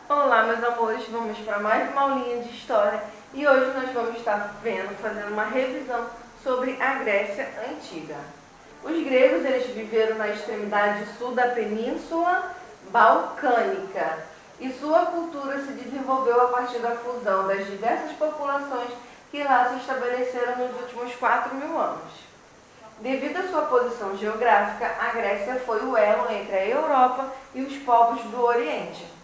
Olá, meus amores, vamos para mais uma aulinha de história e hoje nós vamos estar fazendo uma revisão sobre a Grécia Antiga. Os gregos eles viveram na extremidade sul da Península Balcânica e sua cultura se desenvolveu a partir da fusão das diversas populações que lá se estabeleceram nos últimos 4.000 anos. Devido à sua posição geográfica, a Grécia foi o elo entre a Europa e os povos do Oriente.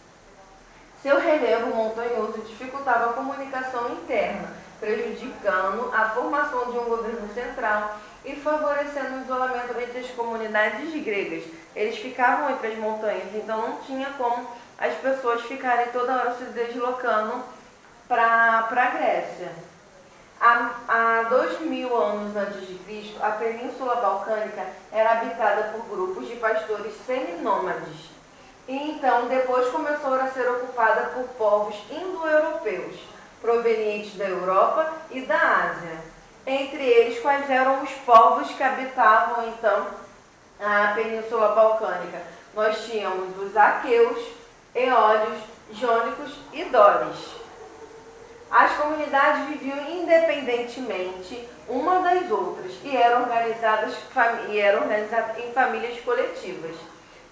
Seu relevo montanhoso dificultava a comunicação interna, prejudicando a formação de um governo central e favorecendo o isolamento entre as comunidades gregas. Eles ficavam entre as montanhas, então não tinha como as pessoas ficarem toda hora se deslocando para a Grécia. Há 2.000 anos antes de Cristo, a Península Balcânica era habitada por grupos de pastores seminômades. E então, depois começou a ser ocupada por povos indo-europeus, provenientes da Europa e da Ásia. Entre eles, quais eram os povos que habitavam, então, a Península Balcânica? Nós tínhamos os aqueus, eólios, jônicos e dóris. As comunidades viviam independentemente uma das outras e eram organizadas em famílias coletivas.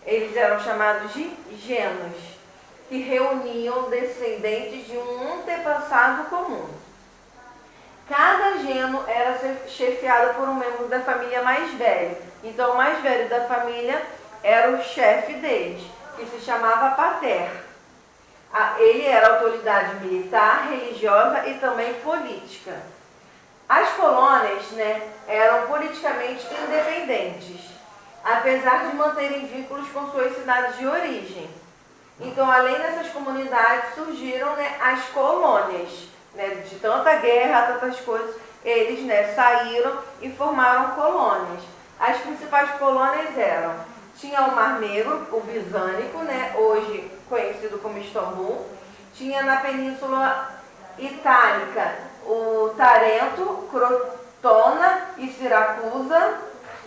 Eles eram chamados de genos, que reuniam descendentes de um antepassado comum. Cada geno era chefiado por um membro da família mais velho. Então, o mais velho da família era o chefe deles, que se chamava pater. Ele era autoridade militar, religiosa e também política. As colônias, eram politicamente independentes, apesar de manterem vínculos com suas cidades de origem. Então, além dessas comunidades, surgiram as colônias. De tanta guerra, tantas coisas, eles saíram e formaram colônias. As principais colônias tinha o Mar Negro, o Bizânico, hoje conhecido como Istambul. Tinha na Península Itálica o Tarento, Crotona e Siracusa.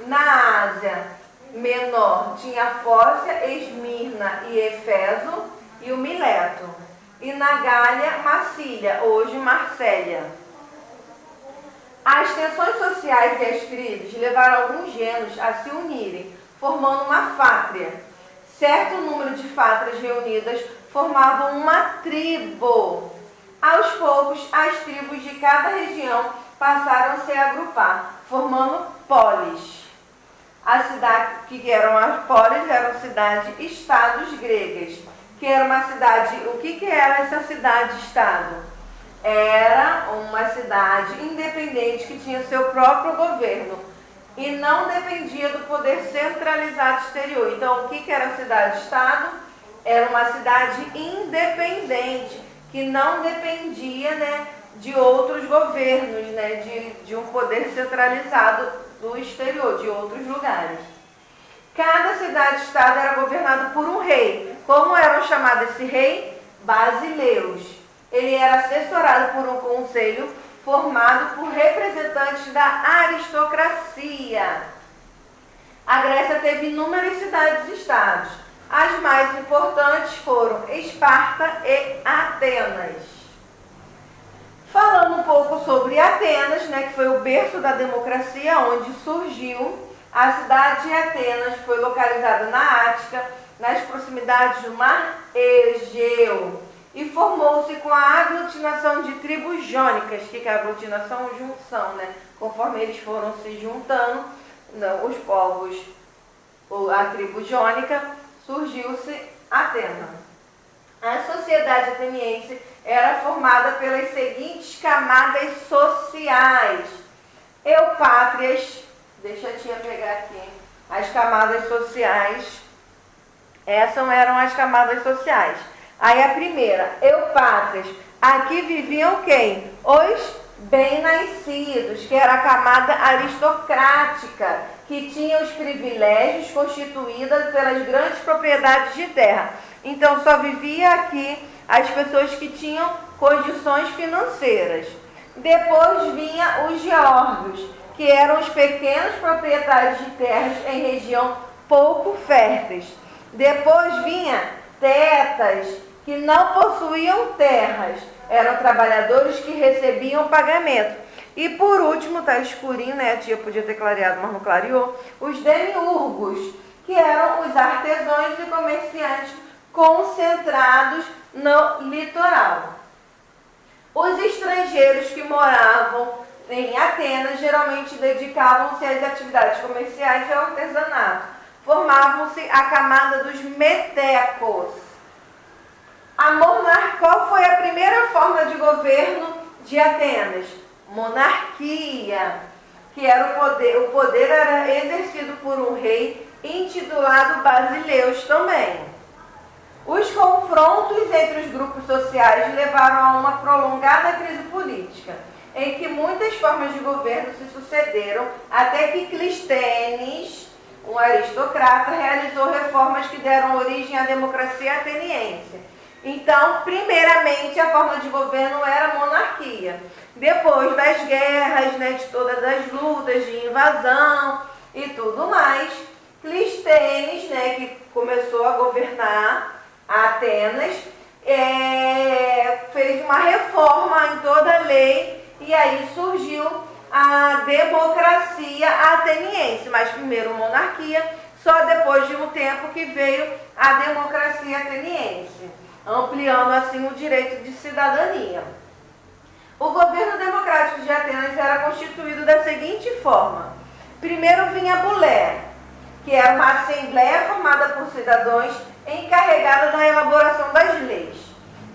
Na Ásia Menor tinha a Fócia, Esmirna e Éfeso e o Mileto. E na Gália, Massília, hoje Marsella. As tensões sociais e as crises levaram alguns genos a se unirem, formando uma fátria. Certo número de fátrias reunidas formavam uma tribo. Aos poucos, as tribos de cada região passaram a se agrupar, formando polis. A cidade, que eram as polis, eram cidades-estados gregas, que era uma cidade. O que era essa cidade-estado? Era uma cidade independente que tinha seu próprio governo e não dependia do poder centralizado exterior. Então, o que era a cidade-estado? Era uma cidade independente, que não dependia de outros governos, de um poder centralizado do exterior, de outros lugares. Cada cidade-estado era governado por um rei. Como era chamado esse rei? Basileus. Ele era assessorado por um conselho formado por representantes da aristocracia. A Grécia teve inúmeras cidades-estados. As mais importantes foram Esparta e Atenas. Falando um pouco sobre Atenas, que foi o berço da democracia, onde surgiu, a cidade de Atenas foi localizada na Ática, nas proximidades do Mar Egeu, e formou-se com a aglutinação de tribos jônicas. O que é aglutinação? Junção, Conforme eles foram se juntando, os povos, a tribo jônica, surgiu-se Atenas. A sociedade ateniense era formada pelas seguintes camadas sociais. Eupátrias, deixa a tia pegar aqui, as camadas sociais, essas eram as camadas sociais. Aí a primeira, eupátrias, aqui viviam quem? Os bem-nascidos, que era a camada aristocrática, que tinha os privilégios constituídos pelas grandes propriedades de terra. Então, só vivia aqui as pessoas que tinham condições financeiras. Depois vinha os geórgios, que eram os pequenos proprietários de terras em região pouco férteis. Depois vinha tetas, que não possuíam terras, eram trabalhadores que recebiam pagamento. E por último, tá escurinho, né? A tia podia ter clareado, mas não clareou. Os demiurgos, que eram os artesãos e comerciantes concentrados no litoral. Os estrangeiros que moravam em Atenas geralmente dedicavam-se às atividades comerciais e ao artesanato. Formavam-se a camada dos metecos. Qual foi a primeira forma de governo de Atenas? Monarquia, que era o poder era exercido por um rei intitulado Basileus também. Os confrontos entre os grupos sociais levaram a uma prolongada crise política, em que muitas formas de governo se sucederam, até que Clístenes, um aristocrata, realizou reformas que deram origem à democracia ateniense. Então, primeiramente, a forma de governo era a monarquia. Depois das guerras, né, de todas as lutas de invasão e tudo mais, Clístenes, né, que começou a governar Atenas, fez uma reforma em toda a lei e aí surgiu a democracia ateniense. Mas primeiro monarquia, só depois de um tempo que veio a democracia ateniense, ampliando assim o direito de cidadania. O governo democrático de Atenas era constituído da seguinte forma. Primeiro vinha a Bulé, que era uma assembleia formada por cidadãos encarregada da elaboração das leis.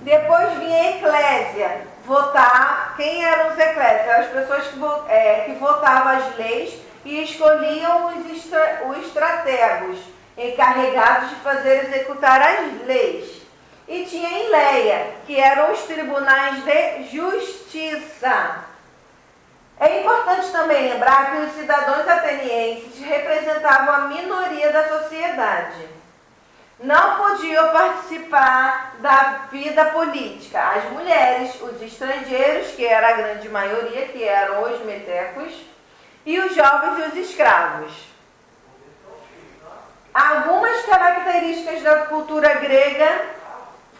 Depois vinha a Eclésia, votar. Quem eram os eclésias? Eram as pessoas que votavam as leis e escolhiam os estrategos, encarregados de fazer executar as leis. E tinha a Enleia, que eram os tribunais de justiça. É importante também lembrar que os cidadãos atenienses representavam a minoria da sociedade. Não podiam participar da vida política. As mulheres, os estrangeiros, que era a grande maioria, que eram os metecos, e os jovens e os escravos. Algumas características da cultura grega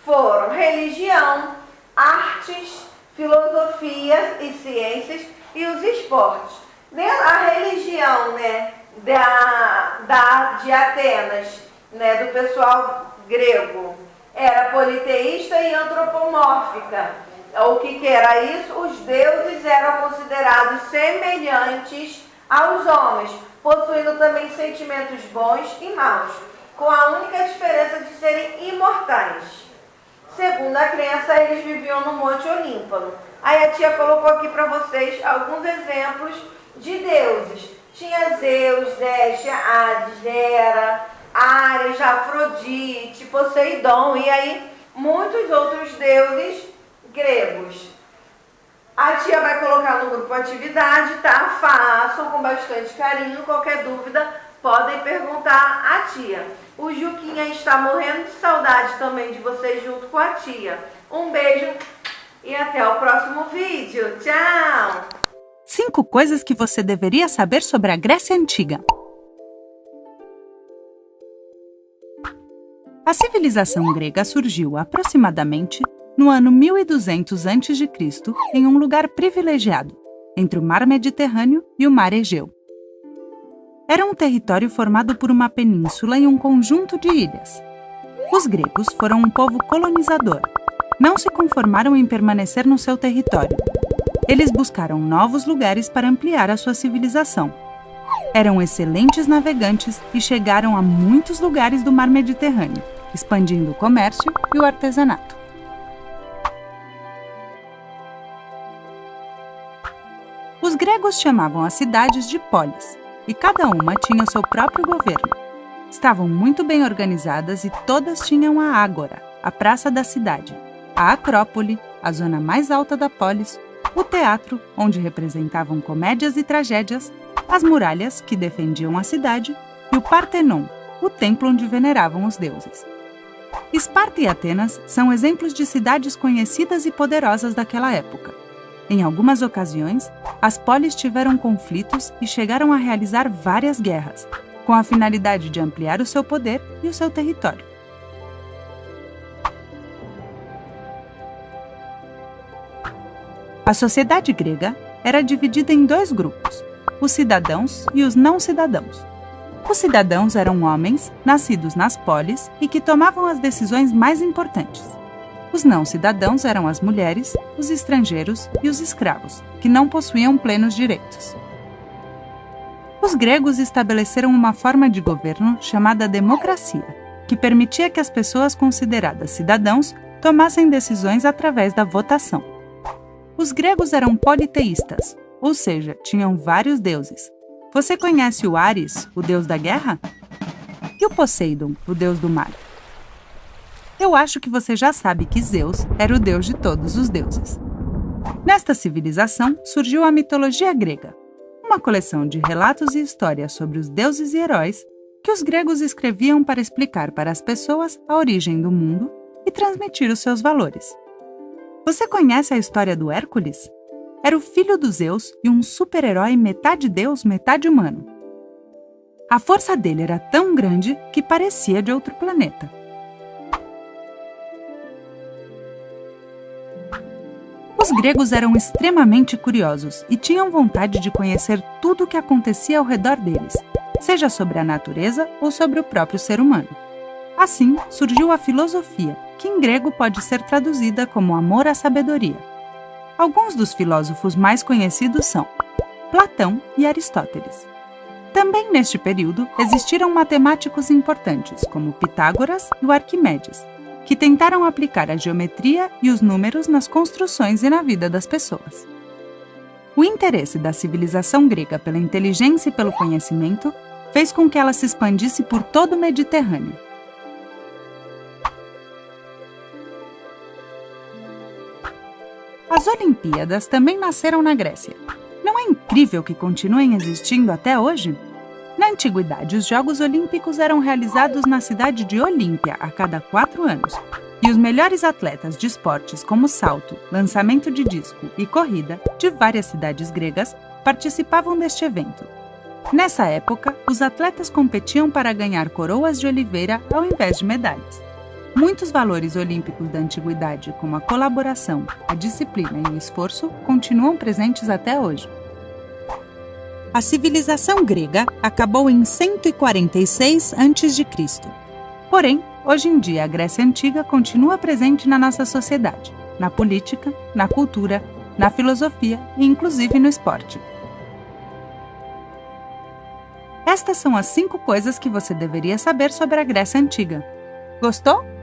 foram religião, artes, filosofia e ciências e os esportes. A religião, né, de Atenas, né, do pessoal grego, era politeísta e antropomórfica. O que era isso? Os deuses eram considerados semelhantes aos homens, possuindo também sentimentos bons e maus, com a única diferença de serem imortais. Segundo a crença, eles viviam no Monte Olímpano. Aí a tia colocou aqui para vocês alguns exemplos de deuses. Tinha Zeus, Hestia, Hades, Hera, Ares, Afrodite, Poseidon e aí muitos outros deuses gregos. A tia vai colocar no grupo atividade, tá? Façam com bastante carinho. Qualquer dúvida, podem perguntar à tia. O Juquinha está morrendo de saudade também de vocês junto com a tia. Um beijo e até o próximo vídeo. Tchau! 5 coisas que você deveria saber sobre a Grécia Antiga. A civilização grega surgiu aproximadamente no ano 1200 a.C., em um lugar privilegiado, entre o Mar Mediterrâneo e o Mar Egeu. Era um território formado por uma península e um conjunto de ilhas. Os gregos foram um povo colonizador. Não se conformaram em permanecer no seu território. Eles buscaram novos lugares para ampliar a sua civilização. Eram excelentes navegantes e chegaram a muitos lugares do Mar Mediterrâneo, expandindo o comércio e o artesanato. Os gregos chamavam as cidades de polis, e cada uma tinha o seu próprio governo. Estavam muito bem organizadas e todas tinham a ágora, a praça da cidade, a acrópole, a zona mais alta da polis, o teatro, onde representavam comédias e tragédias, as muralhas, que defendiam a cidade, e o Partenon, o templo onde veneravam os deuses. Esparta e Atenas são exemplos de cidades conhecidas e poderosas daquela época. Em algumas ocasiões, as polis tiveram conflitos e chegaram a realizar várias guerras, com a finalidade de ampliar o seu poder e o seu território. A sociedade grega era dividida em dois grupos, os cidadãos e os não cidadãos. Os cidadãos eram homens, nascidos nas polis e que tomavam as decisões mais importantes. Os não cidadãos eram as mulheres, os estrangeiros e os escravos, que não possuíam plenos direitos. Os gregos estabeleceram uma forma de governo chamada democracia, que permitia que as pessoas consideradas cidadãos tomassem decisões através da votação. Os gregos eram politeístas, ou seja, tinham vários deuses. Você conhece o Ares, o deus da guerra? E o Poseidon, o deus do mar? Eu acho que você já sabe que Zeus era o deus de todos os deuses. Nesta civilização surgiu a mitologia grega, uma coleção de relatos e histórias sobre os deuses e heróis que os gregos escreviam para explicar para as pessoas a origem do mundo e transmitir os seus valores. Você conhece a história do Hércules? Era o filho dos Zeus e um super-herói metade deus, metade humano. A força dele era tão grande que parecia de outro planeta. Os gregos eram extremamente curiosos e tinham vontade de conhecer tudo o que acontecia ao redor deles, seja sobre a natureza ou sobre o próprio ser humano. Assim, surgiu a filosofia, que em grego pode ser traduzida como amor à sabedoria. Alguns dos filósofos mais conhecidos são Platão e Aristóteles. Também neste período existiram matemáticos importantes, como Pitágoras e o Arquimedes, que tentaram aplicar a geometria e os números nas construções e na vida das pessoas. O interesse da civilização grega pela inteligência e pelo conhecimento fez com que ela se expandisse por todo o Mediterrâneo. As Olimpíadas também nasceram na Grécia. Não é incrível que continuem existindo até hoje? Na antiguidade, os Jogos Olímpicos eram realizados na cidade de Olímpia a cada 4 anos, e os melhores atletas de esportes como salto, lançamento de disco e corrida de várias cidades gregas participavam deste evento. Nessa época, os atletas competiam para ganhar coroas de oliveira ao invés de medalhas. Muitos valores olímpicos da antiguidade, como a colaboração, a disciplina e o esforço, continuam presentes até hoje. A civilização grega acabou em 146 a.C. Porém, hoje em dia a Grécia Antiga continua presente na nossa sociedade, na política, na cultura, na filosofia e inclusive no esporte. Estas são as 5 coisas que você deveria saber sobre a Grécia Antiga. Gostou?